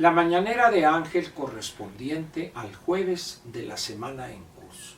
La mañanera de Ángel correspondiente al jueves de la semana en curso.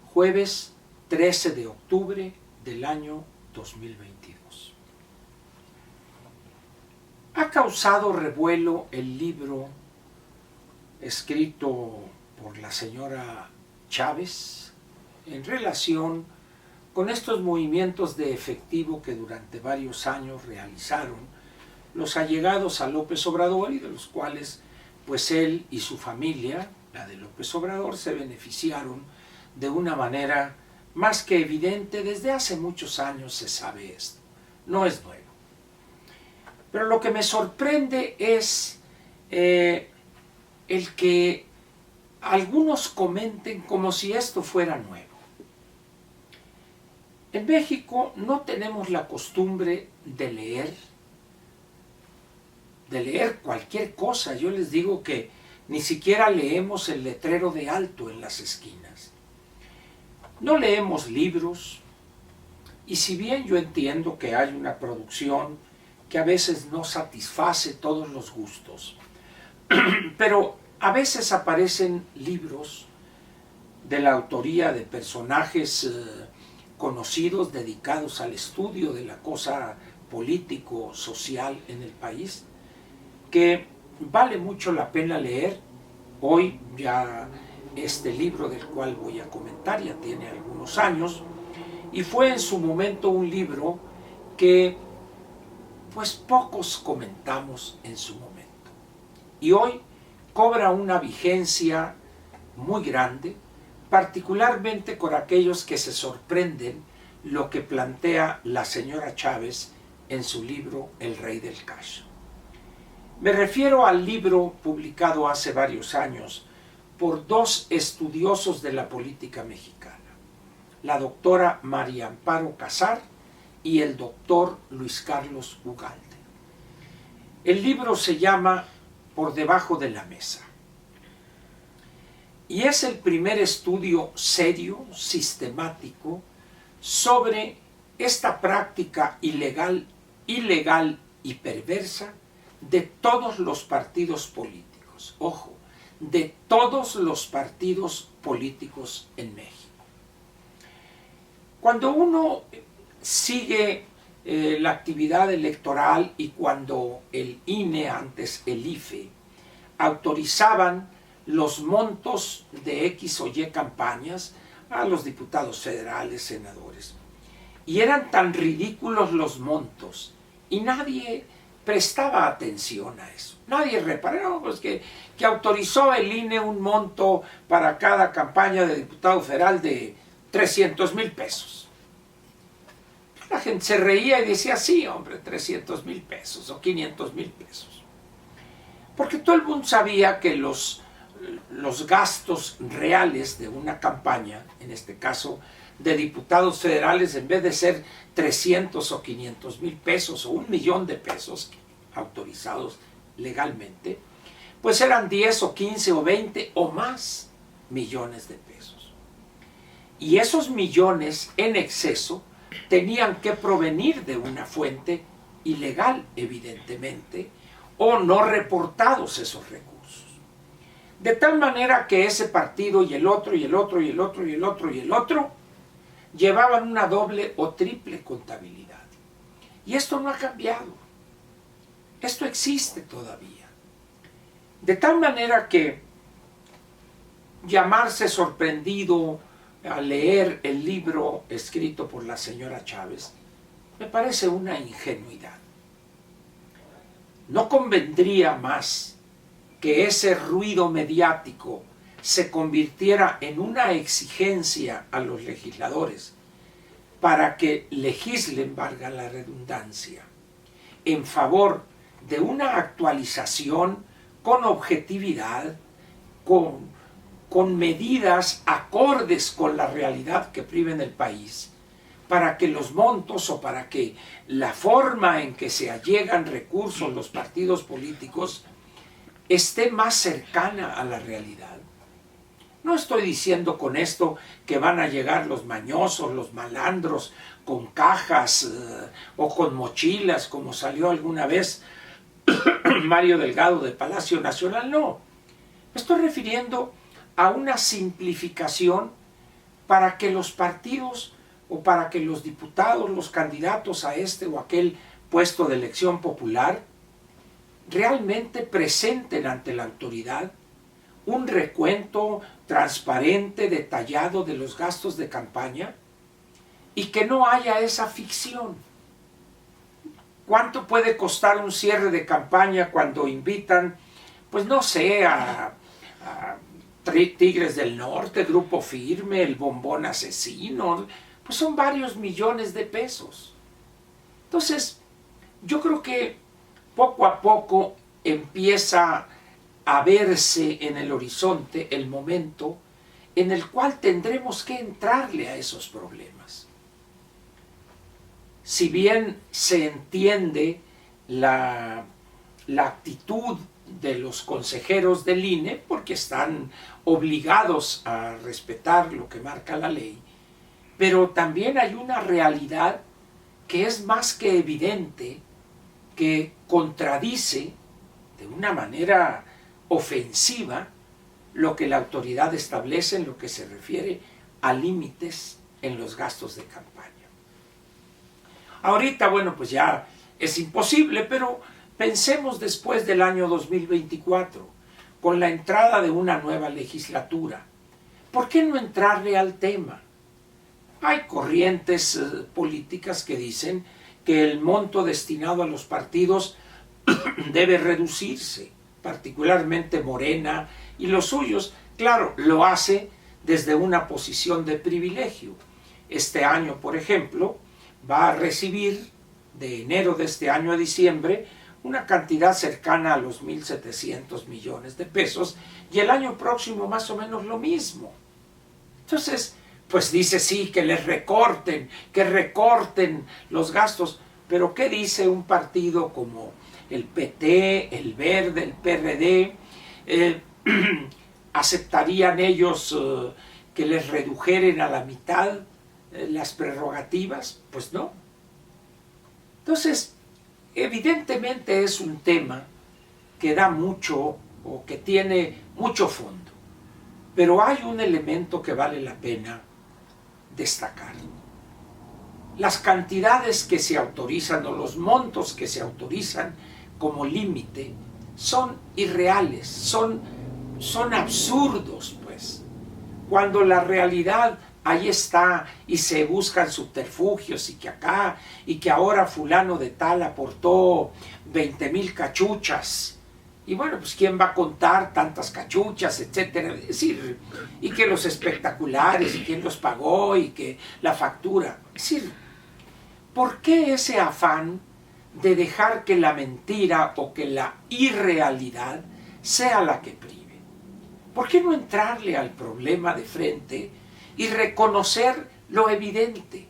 Jueves 13 de octubre del año 2022. Ha causado revuelo el libro escrito por la señora Chávez en relación con estos movimientos de efectivo que durante varios años realizaron los allegados a López Obrador y de los cuales pues él y su familia, la de López Obrador, se beneficiaron de una manera más que evidente. Desde hace muchos años se sabe esto, no es nuevo. Pero lo que me sorprende es el que algunos comenten como si esto fuera nuevo. En México no tenemos la costumbre de leer cualquier cosa. Yo les digo que ni siquiera leemos el letrero de alto en las esquinas. No leemos libros, y si bien yo entiendo que hay una producción que a veces no satisface todos los gustos, pero a veces aparecen libros de la autoría de personajes conocidos dedicados al estudio de la cosa político-social en el país, que vale mucho la pena leer. Hoy ya este libro del cual voy a comentar ya tiene algunos años y fue en su momento un libro que pues pocos comentamos en su momento. Y hoy cobra una vigencia muy grande, particularmente con aquellos que se sorprenden lo que plantea la señora Chávez en su libro El Rey del Cash. Me refiero al libro publicado hace varios años por dos estudiosos de la política mexicana, la doctora María Amparo Casar y el doctor Luis Carlos Ugalde. El libro se llama Por debajo de la mesa y es el primer estudio serio, sistemático, sobre esta práctica ilegal y perversa de todos los partidos políticos. Ojo, de todos los partidos políticos en México. Cuando uno sigue la actividad electoral y cuando el INE, antes el IFE, autorizaban los montos de X o Y campañas a los diputados federales, senadores, y eran tan ridículos los montos y nadie prestaba atención a eso. Nadie reparó, pues que autorizó el INE un monto para cada campaña de diputado federal de 300,000 pesos. La gente se reía y decía, sí, hombre, 300,000 pesos o 500,000 pesos. Porque todo el mundo sabía que los gastos reales de una campaña, en este caso de diputados federales, en vez de ser 300 o 500,000 pesos o 1,000,000 de pesos autorizados legalmente, pues eran 10 o 15 o 20 o más millones de pesos. Y esos millones en exceso tenían que provenir de una fuente ilegal, evidentemente, o no reportados esos recursos. De tal manera que ese partido y el otro y el otro y el otro y el otro y el otro llevaban una doble o triple contabilidad. Y esto no ha cambiado. Esto existe todavía. De tal manera que llamarse sorprendido al leer el libro escrito por la señora Chávez me parece una ingenuidad. ¿No convendría más que ese ruido mediático se convirtiera en una exigencia a los legisladores para que legislen, valga la redundancia, en favor de una actualización con objetividad, con medidas acordes con la realidad que priva en el país, para que los montos o para que la forma en que se allegan recursos los partidos políticos esté más cercana a la realidad? No estoy diciendo con esto que van a llegar los mañosos, los malandros, con cajas o con mochilas, como salió alguna vez Mario Delgado de Palacio Nacional, no. Me estoy refiriendo a una simplificación para que los partidos o para que los diputados, los candidatos a este o aquel puesto de elección popular, realmente presenten ante la autoridad un recuento transparente, detallado de los gastos de campaña y que no haya esa ficción. ¿Cuánto puede costar un cierre de campaña cuando invitan, pues no sé, a Tigres del Norte, Grupo Firme, el Bombón Asesino? Pues son varios millones de pesos. Entonces, yo creo que poco a poco empieza a verse en el horizonte el momento en el cual tendremos que entrarle a esos problemas. Si bien se entiende la actitud de los consejeros del INE, porque están obligados a respetar lo que marca la ley, pero también hay una realidad que es más que evidente, que contradice de una manera ofensiva lo que la autoridad establece en lo que se refiere a límites en los gastos de campaña. Ahorita, bueno, pues ya es imposible, pero pensemos después del año 2024, con la entrada de una nueva legislatura. ¿Por qué no entrarle al tema? Hay corrientes políticas que dicen que el monto destinado a los partidos debe reducirse, particularmente Morena y los suyos. Claro, lo hace desde una posición de privilegio. Este año, por ejemplo, va a recibir de enero de este año a diciembre una cantidad cercana a los 1.700 millones de pesos y el año próximo más o menos lo mismo. Entonces, pues dice sí, que les recorten, que recorten los gastos, pero ¿qué dice un partido como el PT, el Verde, el PRD? ¿Aceptarían ellos que les redujeren a la mitad las prerrogativas? Pues no. Entonces, evidentemente es un tema que da mucho o que tiene mucho fondo, pero hay un elemento que vale la pena destacar. Las cantidades que se autorizan o los montos que se autorizan como límite son irreales, son absurdos, pues. Cuando la realidad ahí está y se buscan subterfugios y que acá y que ahora fulano de tal aportó 20,000 cachuchas. Y bueno, pues ¿quién va a contar tantas cachuchas, etcétera? Es decir, y que los espectaculares, y quién los pagó, y que la factura. Es decir, ¿por qué ese afán de dejar que la mentira o que la irrealidad sea la que prive? ¿Por qué no entrarle al problema de frente y reconocer lo evidente?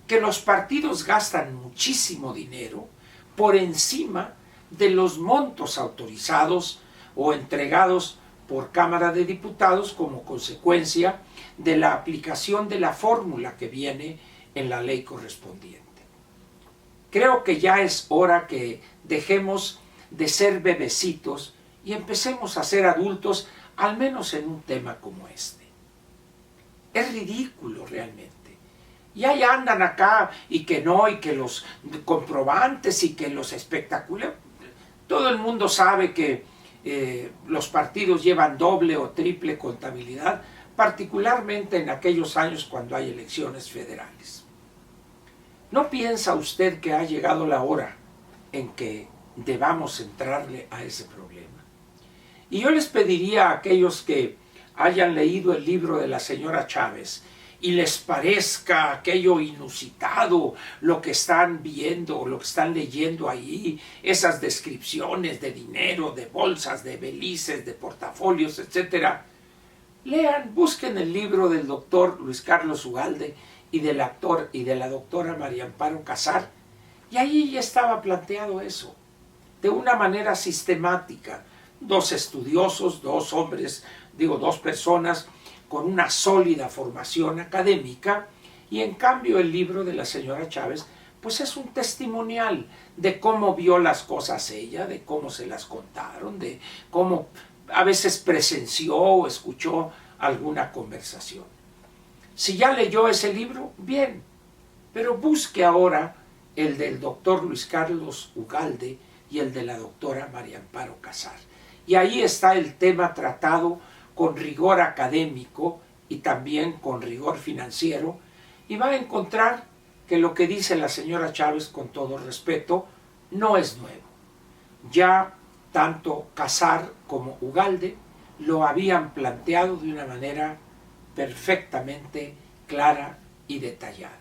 Que los partidos gastan muchísimo dinero por encima de los montos autorizados o entregados por Cámara de Diputados como consecuencia de la aplicación de la fórmula que viene en la ley correspondiente. Creo que ya es hora que dejemos de ser bebecitos y empecemos a ser adultos, al menos en un tema como este. Es ridículo realmente. Y ahí andan acá y que no, y que los comprobantes y que los espectaculares. Todo el mundo sabe que los partidos llevan doble o triple contabilidad, particularmente en aquellos años cuando hay elecciones federales. ¿No piensa usted que ha llegado la hora en que debamos entrarle a ese problema? Y yo les pediría a aquellos que hayan leído el libro de la señora Chávez y les parezca aquello inusitado lo que están viendo, lo que están leyendo ahí, esas descripciones de dinero, de bolsas, de belices, de portafolios, etc. Lean, busquen el libro del doctor Luis Carlos Ugalde y del actor y de la doctora María Amparo Casar, y ahí ya estaba planteado eso, de una manera sistemática. Dos estudiosos, dos hombres, dos personas con una sólida formación académica, y en cambio el libro de la señora Chávez pues es un testimonial de cómo vio las cosas ella, de cómo se las contaron, de cómo a veces presenció o escuchó alguna conversación. Si ya leyó ese libro, bien, pero busque ahora el del doctor Luis Carlos Ugalde y el de la doctora María Amparo Casar. Y ahí está el tema tratado con rigor académico y también con rigor financiero, y va a encontrar que lo que dice la señora Chávez, con todo respeto, no es nuevo. Ya tanto Casar como Ugalde lo habían planteado de una manera perfectamente clara y detallada.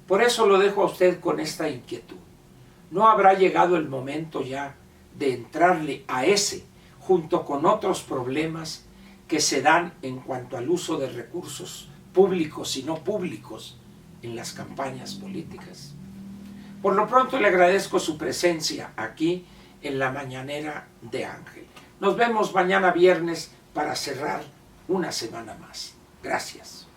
Por eso lo dejo a usted con esta inquietud. ¿No habrá llegado el momento ya de entrarle a ese, junto con otros problemas que se dan en cuanto al uso de recursos públicos y no públicos en las campañas políticas? Por lo pronto le agradezco su presencia aquí en la Mañanera de Ángel. Nos vemos mañana viernes para cerrar una semana más. Gracias.